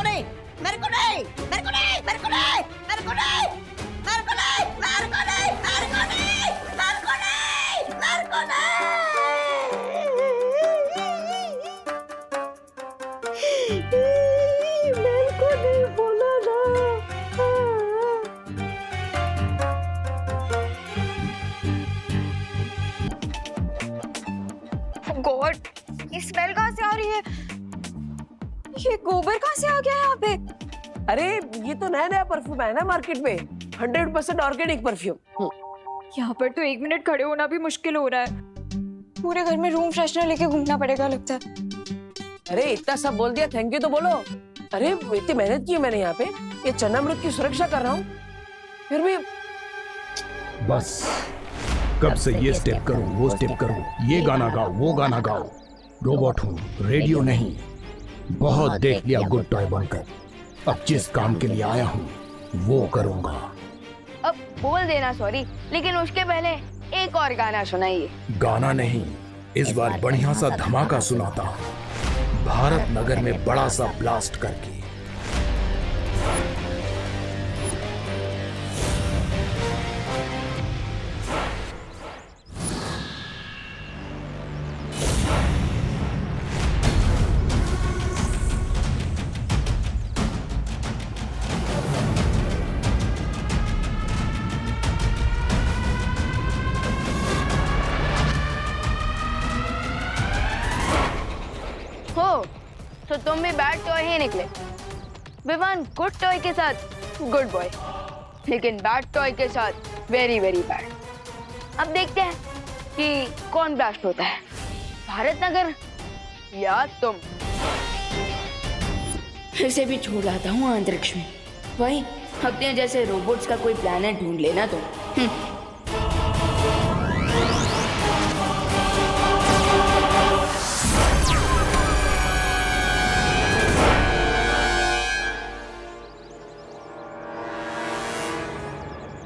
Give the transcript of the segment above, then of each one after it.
नहीं, मेरे को नहीं, मेरे को नहीं, मेरे को नहीं, मेरे को नहीं, मेरे को नहीं, मेरे को नहीं, मेरे को नहीं, मेरे को नहीं, मेरे को नहीं। मेरे को नहीं बोला ना। गॉड, ये स्मेल कहाँ से आ रही है? ये गोबर कहाँ से आ गया यहाँ पे? अरे ये तो नया नया परफ्यूम है ना मार्केट में, 100% ऑर्गेनिक परफ्यूम। यहाँ पर तो 1 मिनट खड़े होना भी मुश्किल हो रहा है। पूरे घर में रूम फ्रेशनर लेके घूमना पड़ेगा लगता है। अरे इतना सब बोल दिया, थैंक यू तो बोलो। अरे इतनी मेहनत की है मैंने यहाँ पे, ये चन्नामृत की सुरक्षा कर रहा हूँ, फिर भी बस कब से ये स्टेप करूं, वो स्टेप करूं, ये गाना गाओ, वो गाना गाओ। रोबोट हूँ, रेडियो नहीं। बहुत देख लिया गुड टॉय बनकर। अब जिस काम के लिए आया हूँ वो करूँगा। अब बोल देना सॉरी, लेकिन उसके पहले एक और गाना सुनाइए। गाना नहीं, इस बार बढ़िया सा धमाका सुनाता हूँ, भारत नगर में बड़ा सा ब्लास्ट करके। हो तो तुम भी बैड टॉय ही निकले। विवान गुड टॉय के साथ गुड बॉय, लेकिन बैड टॉय के साथ वेरी वेरी बैड। अब देखते हैं कि कौन ब्लास्ट होता है, भारत नगर या तुम। फिर से भी छोड़ आता हूँ अंतरिक्ष में। वही अपने जैसे रोबोट्स का कोई प्लेनेट ढूंढ लेना तुम।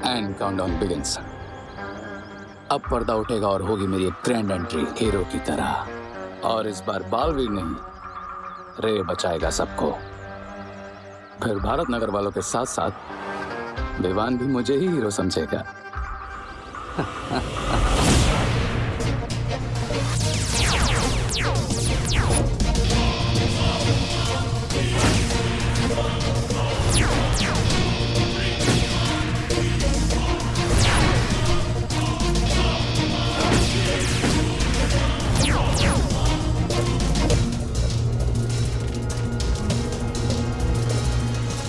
And countdown begins. अब पर्दा उठेगा और होगी मेरी ग्रैंड एंट्री हीरो की तरह। और इस बार बालवीर नहीं, रे बचाएगा सबको। फिर भारत नगर वालों के साथ साथ विवान भी मुझे ही हीरो समझेगा।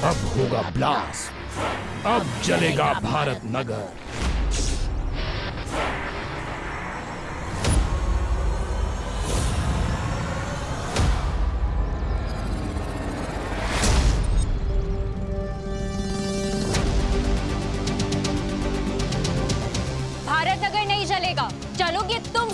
अब होगा ब्लास्ट, अब जलेगा भारत नगर। भारत नगर नहीं चलेगा, चलोगे तुम।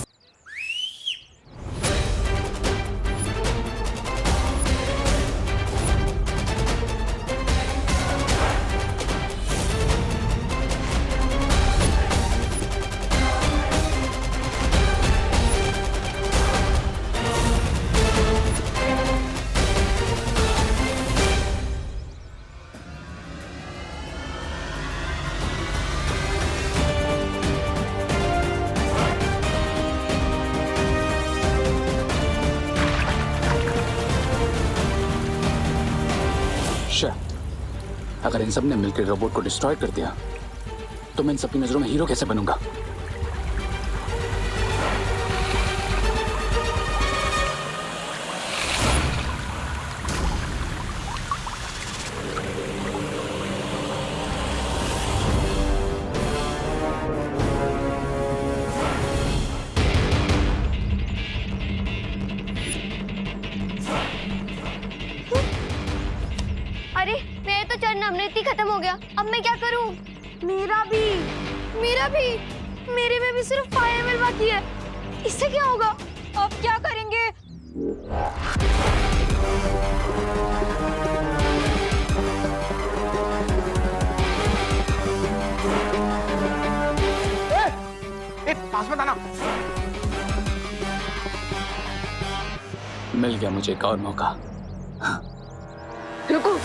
अगर इन सब ने मिलकर रोबोट को डिस्ट्रॉय कर दिया तो मैं इन सबकी नजरों में हीरो कैसे बनूंगा? अरे मेरा तो चरणअमृत ही खत्म हो गया, अब मैं क्या करूं? मेरा भी, मेरे में भी सिर्फ 5 ml बाकी है। इससे क्या होगा? अब क्या करेंगे? पास में आना। मिल गया मुझे एक और मौका। रुको।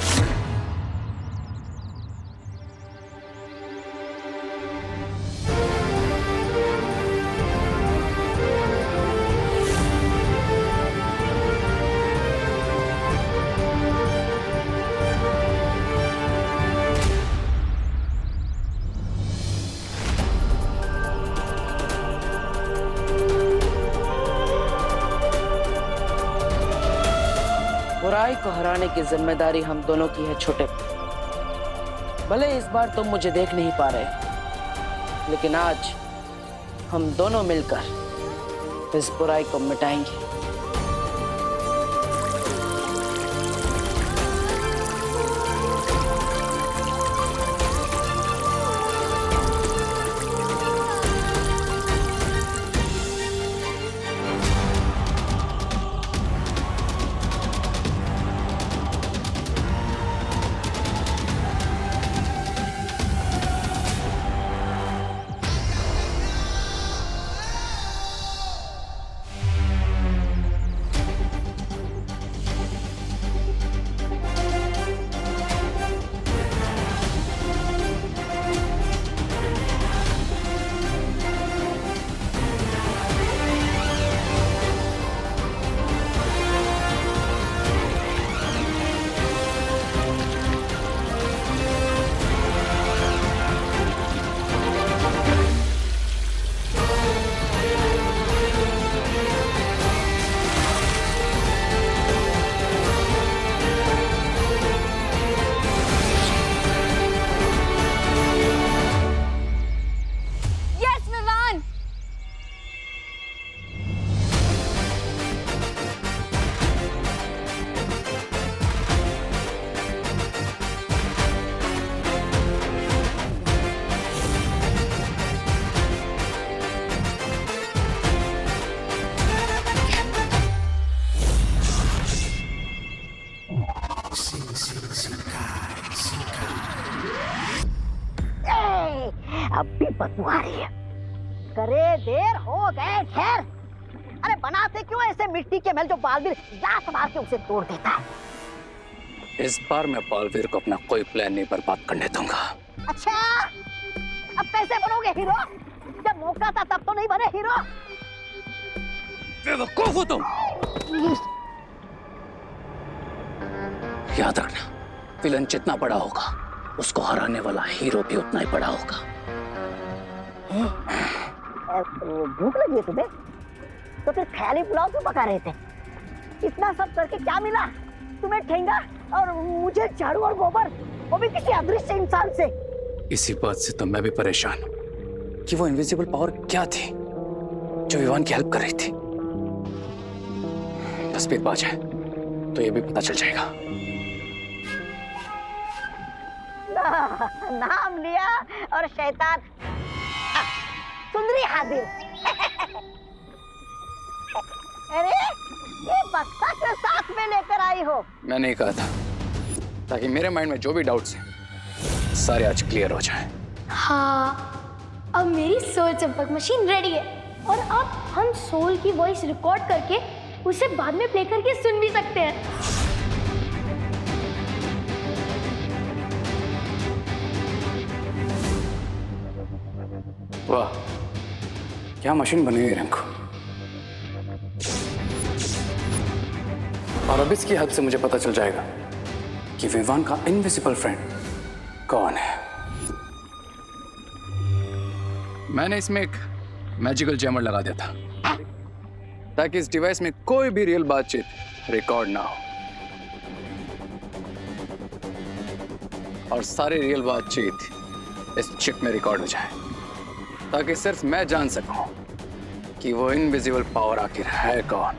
बुराई को हराने की जिम्मेदारी हम दोनों की है छोटे। भले इस बार तुम मुझे देख नहीं पा रहे, लेकिन आज हम दोनों मिलकर इस बुराई को मिटाएंगे। अभी बदबू आ रही है। करे देर हो गए खैर। अरे बनाते क्यों ऐसे मिट्टी के महल जो बालवीर लात मार के उसे तोड़ देता है। इस बार मैं बालवीर को अपना कोई प्लान नहीं बर्बाद करने दूंगा। अच्छा, अब कैसे बनोगे हीरो? जब मौका था तब तो नहीं बने हीरो। बेवकूफ हो तुम। याद रखना, विलन जितना बड़ा होगा उसको हराने वाला हीरो भी उतना ही बड़ा होगा। भूख लगी है तुम्हें? तो फिर ख्याली पुलाव क्यों पका रहे थे? इतना सब करके क्या मिला तुम्हें? ठेंगा और मुझे झाड़ू और गोबर, वो भी किसी अदृश्य इंसान से। इसी बात से तो मैं भी परेशान हूं कि वो इनविजिबल पावर क्या थी जो विवान की हेल्प कर रही थी। तस्वीर पा जाए तो ये भी पता चल जाएगा। नाम लिया और शैतान सुंदरी हाजिर। अरे ये बक्सा के साथ में लेकर आई हो? मैंने ही कहा था ताकि मेरे माइंड में जो भी डाउट्स हैं सारे आज क्लियर हो जाएं। हाँ, अब मेरी सोल चंपक मशीन रेडी है और अब हम सोल की वॉइस रिकॉर्ड करके उसे बाद में प्ले करके सुन भी सकते हैं। वाह, क्या मशीन बनी हुई रंकू। और अब इसकी हेल्प से मुझे पता चल जाएगा कि विवान का इनविजिबल फ्रेंड कौन है। मैंने इसमें एक मैजिकल जैमर लगा दिया था ताकि इस डिवाइस में कोई भी रियल बातचीत रिकॉर्ड ना हो और सारी रियल बातचीत इस चिप में रिकॉर्ड हो जाए, ताकि सिर्फ मैं जान सकूं कि वो इनविजिबल पावर आखिर है कौन।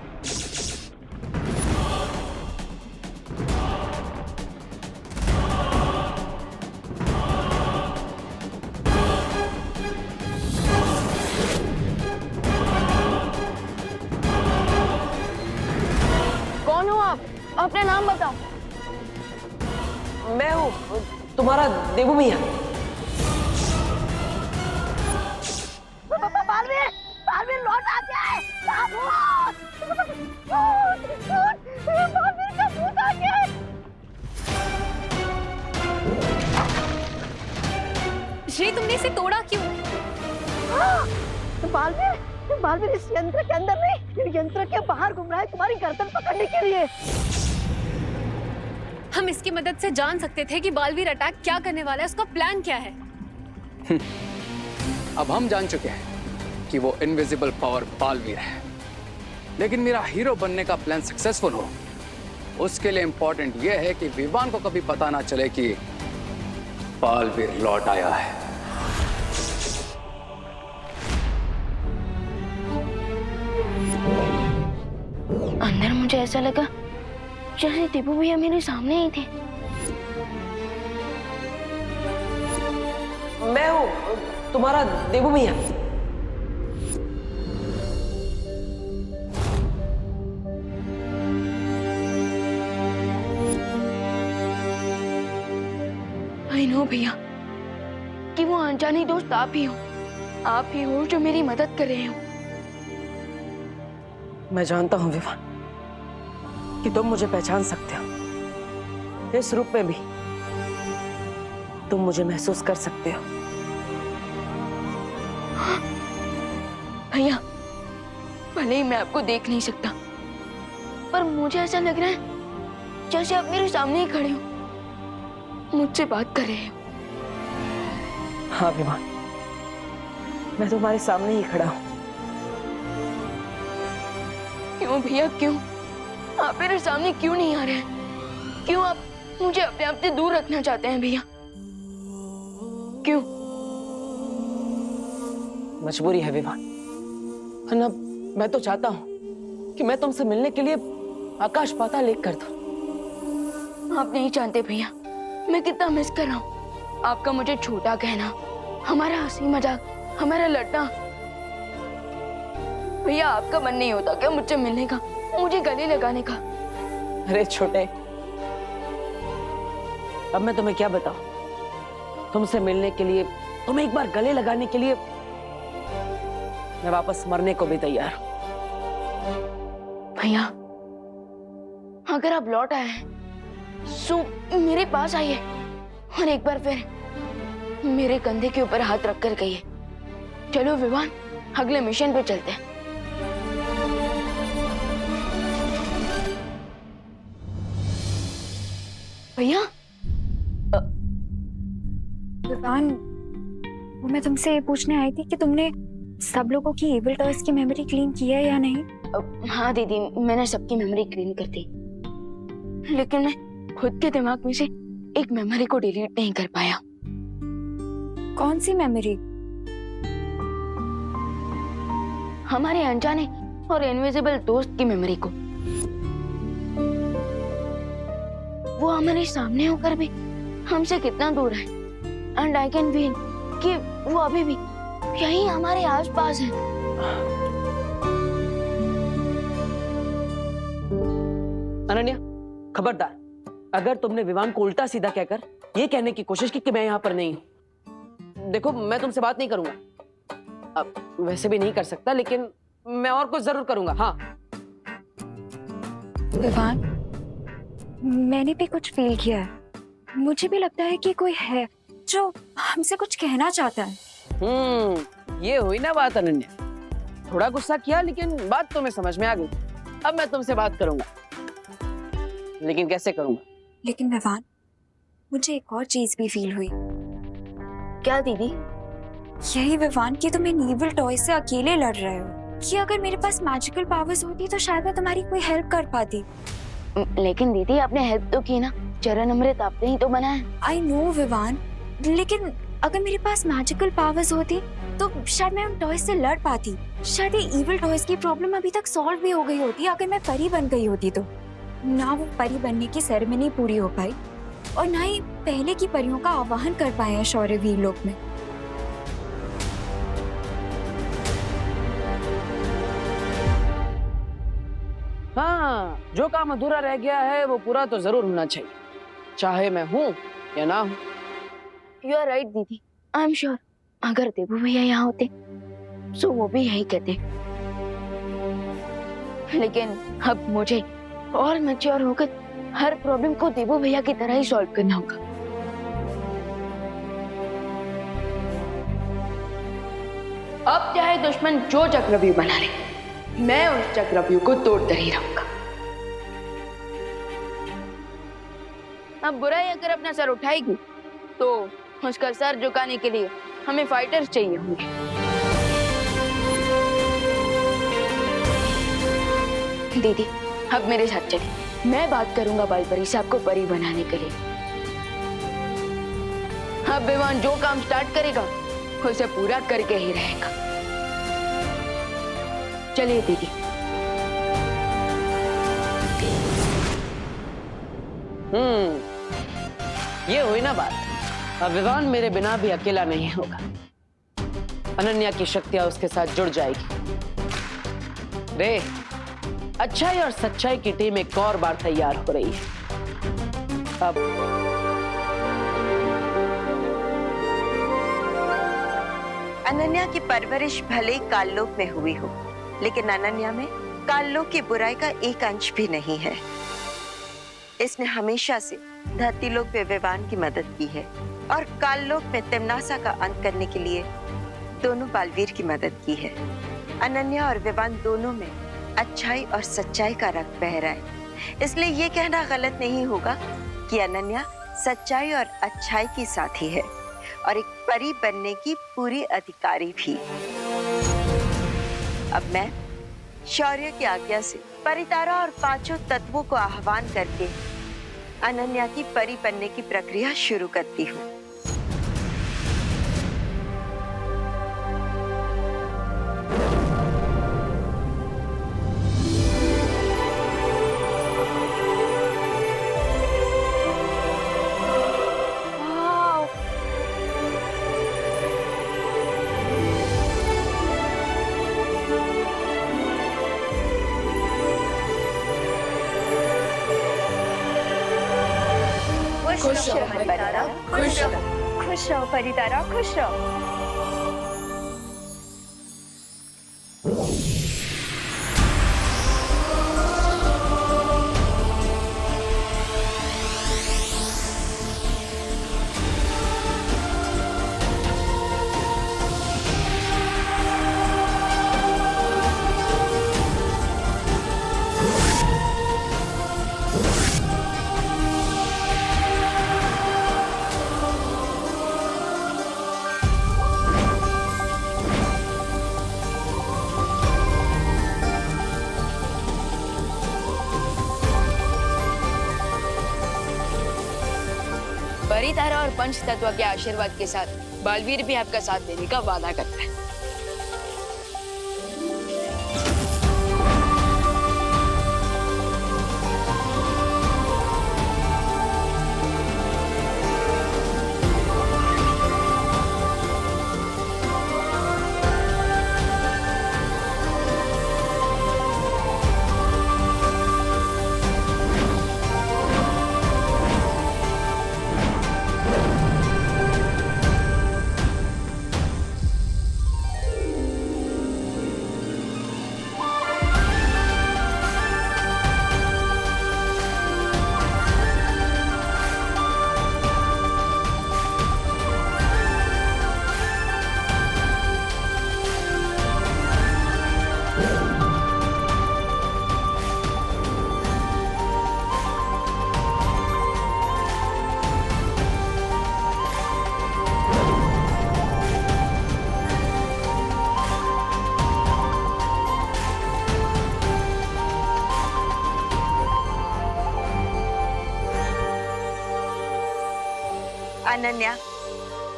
कौन हो आप? अपना नाम बताओ। मैं हूँ तुम्हारा देवू मिया। बालवीर, बालवीर लौट आ गया है। बालवीर का भूत आ गया है। इसे तोड़ा क्यों? बालवीर इस यंत्र के अंदर नहीं, यंत्र के बाहर घूम रहा है तुम्हारी गर्दन पकड़ने के लिए। हम इसकी मदद से जान सकते थे कि बालवीर अटैक क्या करने वाला है, उसका प्लान क्या है। अब हम जान चुके हैं कि वो इनविजिबल पावर बालवीर है, लेकिन मेरा हीरो बनने का प्लान सक्सेसफुल हो उसके लिए इंपॉर्टेंट यह है कि विवान को कभी पता ना चले कि बालवीर लौट आया है। अंदर मुझे ऐसा लगा जैसे दीपू भैया मेरे सामने ही थे। मैं हूँ तुम्हारा देबू भैया। आई नो भैया कि वो अनजानी दोस्त आप ही हो जो मेरी मदद कर रहे हो। मैं जानता हूँ विवान कि तुम मुझे पहचान सकते हो, इस रूप में भी तुम मुझे महसूस कर सकते हो। भैया भले ही मैं आपको देख नहीं सकता, पर मुझे ऐसा लग रहा है जैसे आप मेरे सामने ही खड़े हो, मुझसे बात कर रहे हो। हाँ विवान, मैं तुम्हारे सामने ही खड़ा हूँ। क्यों भैया क्यों? आप मेरे सामने क्यों नहीं आ रहे हैं? क्यों आप मुझे अपने आप से दूर रखना चाहते हैं भैया? क्यों? मजबूरी है विवान, वरना मैं तो चाहता हूँ कि मैं तुमसे मिलने के लिए आकाश पाताल एक कर दूं। आप नहीं जानते भैया मैं कितना मिस कर रहा हूँ आपका मुझे छोटा कहना, हमारा हंसी मजाक, हमारा लड़ना। भैया आपका मन नहीं होता क्या मुझसे मिलने का, मुझे गले लगाने का? अरे छोटे, अब मैं तुम्हें क्या बताऊं? तुमसे मिलने के लिए, तुम्हें एक बार गले लगाने के लिए मैं वापस मरने को भी तैयार हूं। भैया अगर आप लौट आए हैं सो मेरे पास आइए और एक बार फिर मेरे कंधे के ऊपर हाथ रखकर कहिए, चलो विवान अगले मिशन पे चलते हैं। भैया विवान, वो मैं तुमसे पूछने आई थी कि तुमने सब लोगों की एविल टॉयज की मेमोरी क्लीन की है या नहीं? हाँ दीदी, मैंने सबकी मेमोरी क्लीन कर दी, लेकिन मैं खुद के दिमाग में से एक मेमोरी को डिलीट नहीं कर पाया। कौन सी मेमोरी? हमारे अनजाने और इनविजिबल दोस्त की मेमोरी को। वो हमारे सामने होकर भी हमसे कितना दूर है, एंड आई कैन फील कि वो अभी भी यहीं हमारे आसपास है। अनन्या, खबरदार, अगर तुमने विवान को उल्टा सीधा कहकर ये कहने की कोशिश की कि मैं यहाँ पर नहीं हूँ, देखो मैं तुमसे बात नहीं करूंगा। अब वैसे भी नहीं कर सकता, लेकिन मैं और कुछ जरूर करूंगा। हाँ विवान, मैंने भी कुछ फील किया है। मुझे भी लगता है कि कोई है जो हमसे कुछ कहना चाहता है। ये हुई ना बात अनन्या। थोड़ा गुस्सा किया, लेकिन बात तुम्हें समझ में आ गई। अब मैं तुमसे बात करूंगा, लेकिन कैसे करूंगा? लेकिन विवान, मुझे एक और चीज भी फील हुई। क्या दीदी? यही विवान कि तुम इन इविल टॉय से अकेले लड़ रहे हो, कि अगर मेरे पास मैजिकल पावर्स होती तो शायद मैं तुम्हारी कोई हेल्प कर पाती। लेकिन दीदी आपने हेल्प तो की ना, चरण अमृत आपने ही तो बनाया। आई नो विवान, लेकिन अगर मेरे पास मैजिकल पावर्स होती तो शायद मैं उन टॉयज से लड़ पाती। शायद ये इविल टॉयज की प्रॉब्लम अभी तक सॉल्व भी हो गई होती अगर मैं परी बन गई होती तो। ना वो परी बनने की सेरेमनी पूरी हो पाई और ना ही पहले की परियों का आवाहन कर पाए हैं शौर्यवीर लोक में। हाँ, जो काम अधूरा रह गया है वो पूरा तो जरूर होना चाहिए, चाहे मैं हूँ या ना हूँ। यू आर राइट दीदी, आई एम श्योर अगर देबू भैया यहाँ होते तो वो भी यही कहते। लेकिन अब मुझे और मैच्योर होकर हर प्रॉब्लम को देबू भैया की तरह ही सॉल्व करना होगा। अब चाहे दुश्मन जो चक्रव्यूह बना ले, मैं उस चक्रव्यूह को तोड़ कर ही रहूंगा। अब बुराई अगर अपना सर उठाएगी तो उसका सर झुकाने के लिए हमें फाइटर्स चाहिए होंगे। दीदी, अब मेरे साथ चलिए, मैं बात करूंगा बालपरी से आपको परी बनाने के लिए। अब विमान जो काम स्टार्ट करेगा उसे पूरा करके ही रहेगा। चलिए दीदी। ये हुई ना बात। अब विवान मेरे बिना भी अकेला नहीं होगा। अनन्या की शक्तियां उसके साथ जुड़ जाएगी। रे, अच्छाई और सच्चाई की टीम एक और बार तैयार हो रही है। अब अनन्या की परवरिश भले ही काललोक में हुई हो, लेकिन अनन्या में काललोक की बुराई का एक अंश भी नहीं है। इसने हमेशा से धरतीलोक में विवान की मदद की है और काललोक में तिम्नासा का अंत करने के लिए दोनों बालवीर की मदद की है। अनन्या और विवान दोनों में अच्छाई और सच्चाई का रक्त बह रहा है, इसलिए ये कहना गलत नहीं होगा कि अनन्या सच्चाई और अच्छाई की साथी है और एक परी बनने की पूरी अधिकारी भी। अब मैं शौर्य की आज्ञा से परितारा और पांचों तत्वों को आह्वान करके अनन्या की परी बनने की प्रक्रिया शुरू करती हूँ। खुश रहो परितारा, खुश रहो, खुश रहो परितारा, खुश रहो। परितारा और पंच तत्व के आशीर्वाद के साथ बालवीर भी आपका साथ देने का वादा करता है। अनन्या,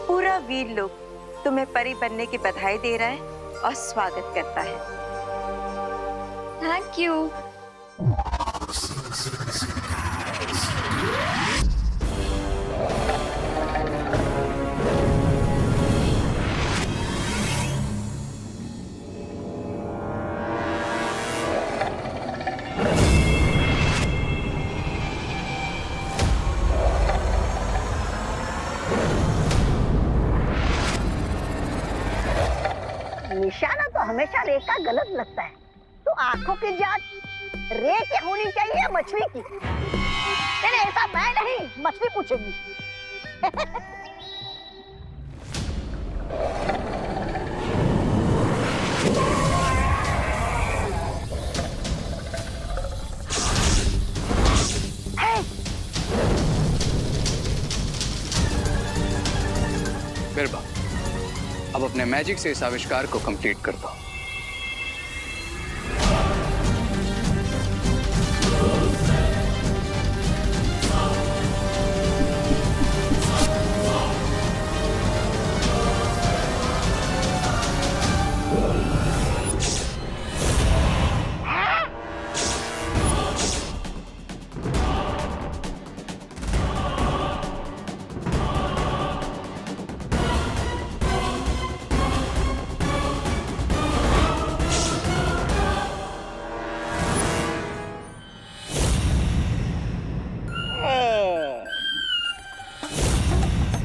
पूरा वीर लोग तुम्हें परी बनने की बधाई दे रहा है और स्वागत करता है। Thank you. निशाना तो हमेशा रे का गलत लगता है, तो आंखों की जांच रे की होनी चाहिए या मछली की? नहीं ऐसा मैं नहीं, मछली पूछेगी। बिरबा, अब अपने मैजिक से इस आविष्कार को कंप्लीट कर दो।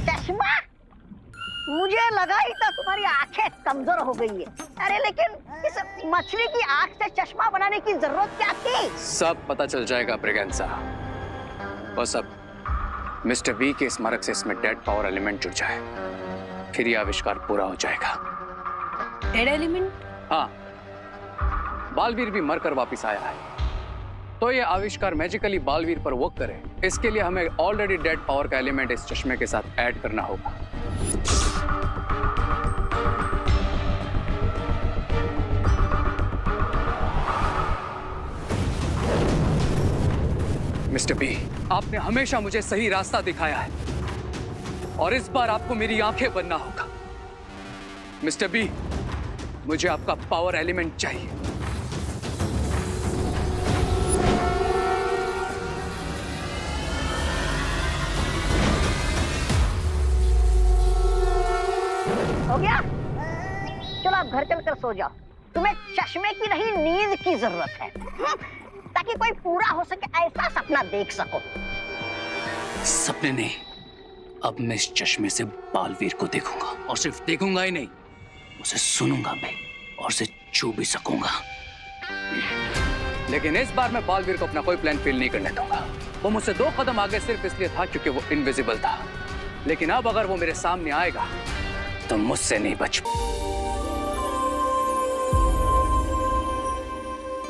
चश्मा, मुझे लगा ही था तुम्हारी आंखें कमजोर हो गई है। अरे लेकिन इस मछली की आंख से चश्मा बनाने की जरूरत क्या थी? सब पता चल जाएगा ब्रिगेंसा। और सब मिस्टर बी के स्मारक से इसमें डेड पावर एलिमेंट जुड़ जाए, फिर ये आविष्कार पूरा हो जाएगा। Dead element? हाँ, बालवीर भी मरकर वापस आया है, तो ये आविष्कार मैजिकली बालवीर पर वर्क करे, इसके लिए हमें ऑलरेडी डेड पावर का एलिमेंट इस चश्मे के साथ ऐड करना होगा। मिस्टर बी, आपने हमेशा मुझे सही रास्ता दिखाया है और इस बार आपको मेरी आंखें बनना होगा। मिस्टर बी, मुझे आपका पावर एलिमेंट चाहिए। हो गया? चलो आप घर चलकर सो जाओ। तुम्हें चश्मे की नहीं, नींद की जरूरत है, ताकि कोई पूरा हो सके ऐसा सपना देख सको। सपने नहीं, अब मैं इस चश्मे से बालवीर को देखूंगा, और सिर्फ देखूंगा ही नहीं, उसे सुनूंगा भी और उसे छू भी सकूंगा। लेकिन इस बार मैं बालवीर को अपना कोई प्लान फेल नहीं करने दूंगा। वो मुझसे 2 कदम आगे सिर्फ इसलिए था क्योंकि वो इनविजिबल था, लेकिन अब अगर वो मेरे सामने आएगा तो मुझसे नहीं बच।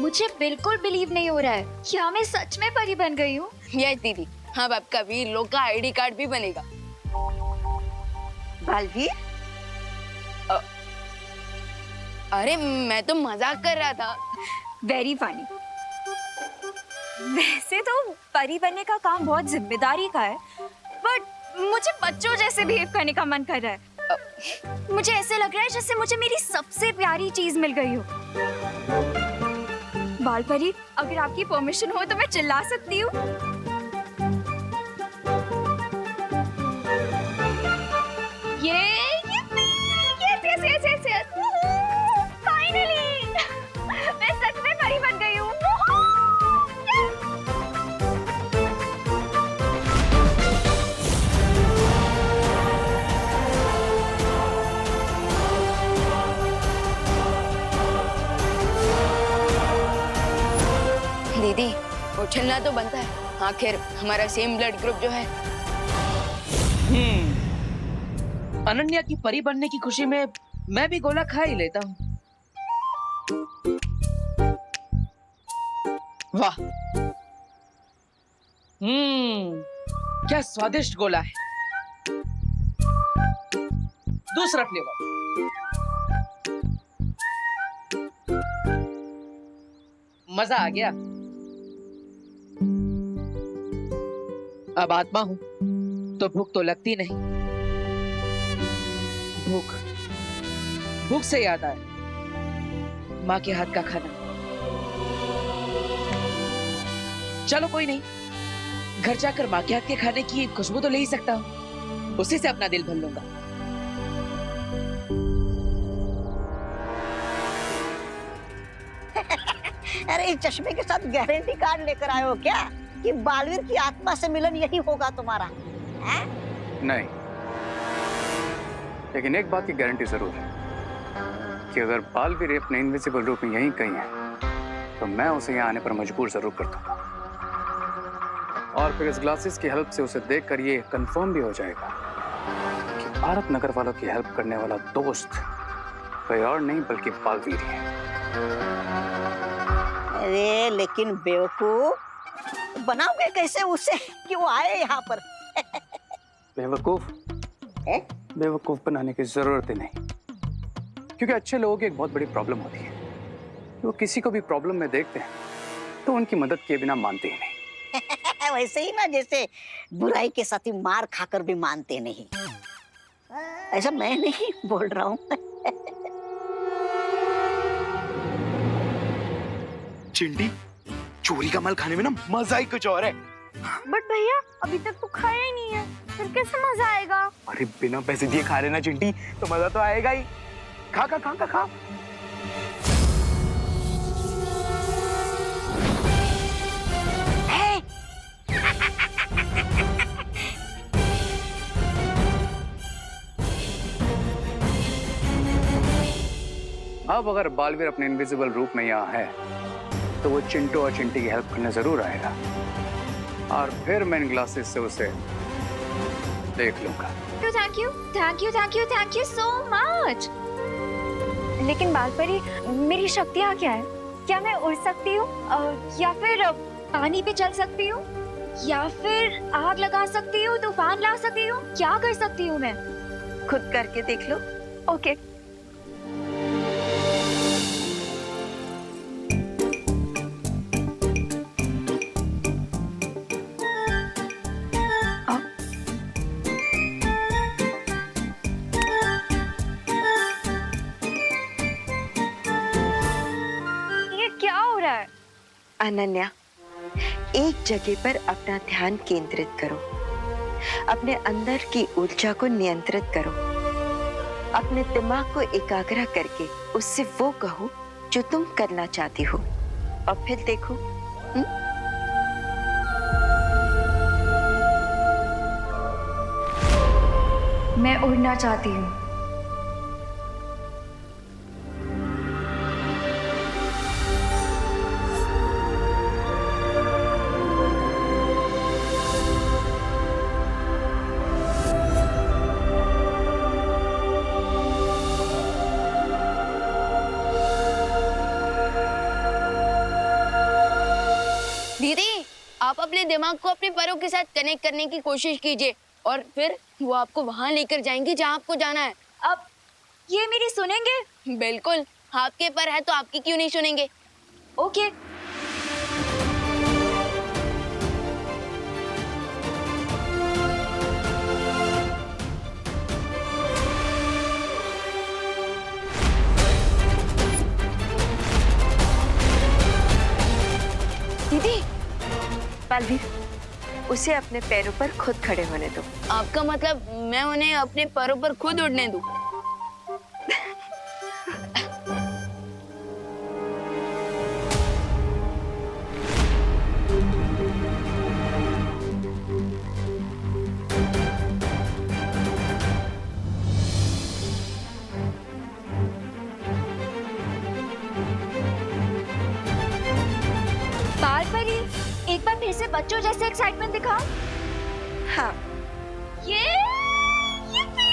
मुझे बिल्कुल बिलीव नहीं हो रहा है, क्या मैं सच में परी बन गई हूँ? यस दीदी, हाँ आपका वीर लोग का आईडी कार्ड भी बनेगा। बालवीर, अरे मैं तो मजाक कर रहा था। Very funny. वैसे तो परी बनने का काम बहुत जिम्मेदारी का है, बट मुझे बच्चों जैसे बिहेव करने का मन कर रहा है। मुझे ऐसे लग रहा है जैसे मुझे मेरी सबसे प्यारी चीज मिल गई हो। बाल परी, अगर आपकी परमिशन हो तो मैं चिल्ला सकती हूँ? यस। फाइनली मैं सच में परी बन गई हूँ। दीदी, उछलना तो बनता है, आखिर हमारा सेम ब्लड ग्रुप जो है। अनन्या की परी बनने की खुशी में मैं भी गोला खा ही लेता हूँ। वाह, क्या स्वादिष्ट गोला है। दूसरा फ्लेवर। मजा आ गया। अब आत्मा हूं तो भूख तो लगती नहीं। भूख से याद आया माँ के हाथ का खाना। चलो कोई नहीं, घर जाकर माँ के हाथ के खाने की खुशबू तो ले ही सकता हूँ, उसी से अपना दिल भर लूंगा। अरे इस चश्मे के साथ गारंटी कार्ड लेकर आए हो क्या कि बालवीर की आत्मा से मिलन यही होगा तुम्हारा? है? नहीं, लेकिन एक बात की गारंटी जरूर है कि अगर बालवीर अपने इनविजिबल रूप में यहीं कहीं है तो मैं उसे यहाँ आने पर मजबूर जरूर कर दूंगा। और फिर इस ग्लासेस की हेल्प से उसे देखकर ये कंफर्म भी हो जाएगा कि भारत नगर वालों की हेल्प करने वाला दोस्त कोई और नहीं बल्कि बालवीर है। अरे लेकिन बेवकूफ, बनाओगे कैसे उसे कि वो आए यहाँ पर? बेवकूफ? बेवकूफ बनाने की जरूरत ही नहीं, क्योंकि अच्छे लोगों की एक बहुत बड़ी प्रॉब्लम होती है, वो किसी को भी प्रॉब्लम में देखते हैं तो उनकी मदद किए बिना मानते ही नहीं। वैसे ही ना जैसे बुराई के साथी मार खाकर भी मानते नहीं, ऐसा मैं नहीं बोल रहा हूँ। चिंटी, चोरी का माल खाने में ना मजा ही कुछ और है। बट भैया अभी तक तो खाया ही नहीं है, फिर कैसे मजा आएगा? अरे बिना पैसे दिए खा रहे ना चिंटी, तो मजा तो आएगा ही। खा खा खा खा खा। अब अगर बालवीर अपने इनविजिबल रूप में यहाँ है तो वो चिंटू और चिंटी की हेल्प करने जरूर आएगा, और फिर मैं इन ग्लासेस से उसे देख लूंगा। Thank you thank you thank you thank you so much. लेकिन बालपरी, मेरी शक्तियाँ क्या है? क्या मैं उड़ सकती हूँ, या फिर पानी पे चल सकती हूँ, या फिर आग लगा सकती हूँ, तूफान ला सकती हूँ? क्या कर सकती हूँ मैं? खुद करके देख लो। ओके। अनन्या, एक जगह पर अपना ध्यान केंद्रित करो, अपने अंदर की ऊर्जा को नियंत्रित करो, अपने दिमाग को एकाग्र करके उससे वो कहो जो तुम करना चाहती हो, और फिर देखो। मैं उड़ना चाहती हूँ। दीदी, आप अपने दिमाग को अपने पैरों के साथ कनेक्ट करने की कोशिश कीजिए, और फिर वो आपको वहां लेकर जाएंगे जहां आपको जाना है। अब ये मेरी सुनेंगे? बिल्कुल, आपके पर है तो आपकी क्यों नहीं सुनेंगे। ओके। दीदी, बालवीर, उसे अपने पैरों पर खुद खड़े होने दो। आपका मतलब मैं उन्हें अपने पैरों पर खुद उड़ने दूं? बालपरी, एक बार फिर से बच्चों जैसे एक्साइटमेंट दिखाओ। हाँ। Yippee!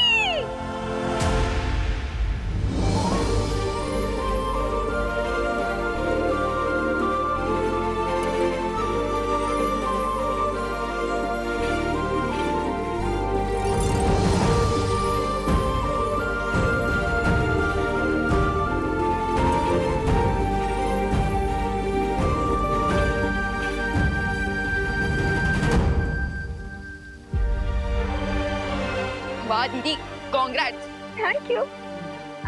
वाह दीदी, कांग्रेट्स। Thank you.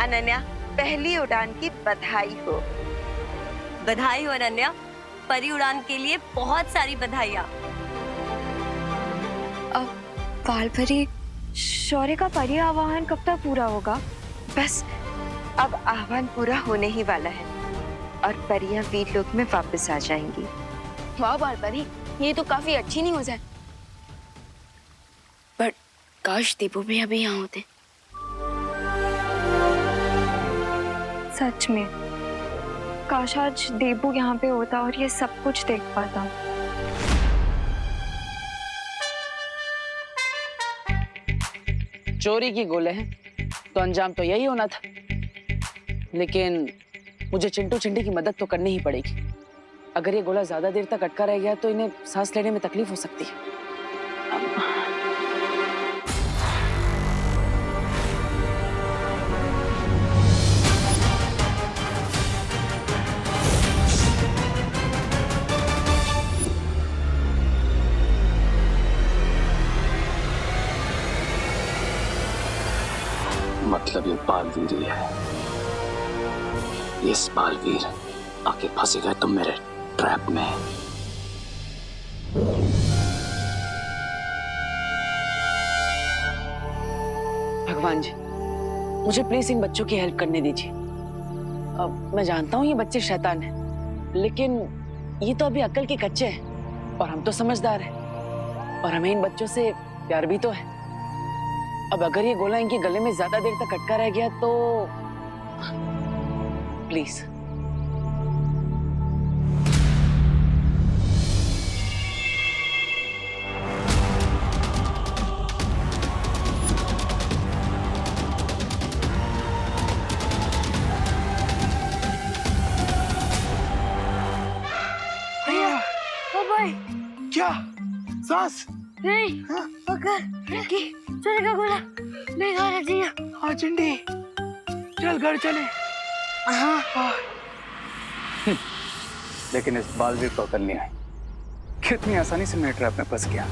अनन्या, पहली उड़ान की बधाई हो। बधाई हो अनन्या, परी उड़ान के लिए बहुत सारी बधाइयाँ। बालपरी, शौर्य का परी आवाहन कब तक पूरा होगा? बस अब आह्वान पूरा होने ही वाला है और परियां वीर लोक में वापस आ जाएंगी। वाह बालपरी, ये तो काफी अच्छी न्यूज़ है। बट काश दीपू भी अभी यहाँ होते। सच में काश आज देबू यहाँ पे होता और ये सब कुछ देख पाता। चोरी की गोले हैं तो अंजाम तो यही होना था, लेकिन मुझे चिंटू चिंटी की मदद तो करनी ही पड़ेगी। अगर ये गोला ज्यादा देर तक अटका रह गया तो इन्हें सांस लेने में तकलीफ हो सकती है। मतलब ये बालवीर ही है। इस बालवीर आके फंसे गए तुम मेरे ट्रैप में। भगवान जी, मुझे प्लीज इन बच्चों की हेल्प करने दीजिए। अब मैं जानता हूँ ये बच्चे शैतान हैं, लेकिन ये तो अभी अक्ल के कच्चे हैं और हम तो समझदार हैं, और हमें इन बच्चों से प्यार भी तो है। अब अगर ये गोला इनके गले में ज्यादा देर तक अटका रह गया तो प्लीज। क्या सांस नहीं अगर कि चलेगा गोला नहीं खाना चाहिए। हाँ चिंटी, चल घर चले। हाँ लेकिन इस बालवीर को अकल नहीं आई, कितनी आसानी से मेरे ट्रैप में फंस गया।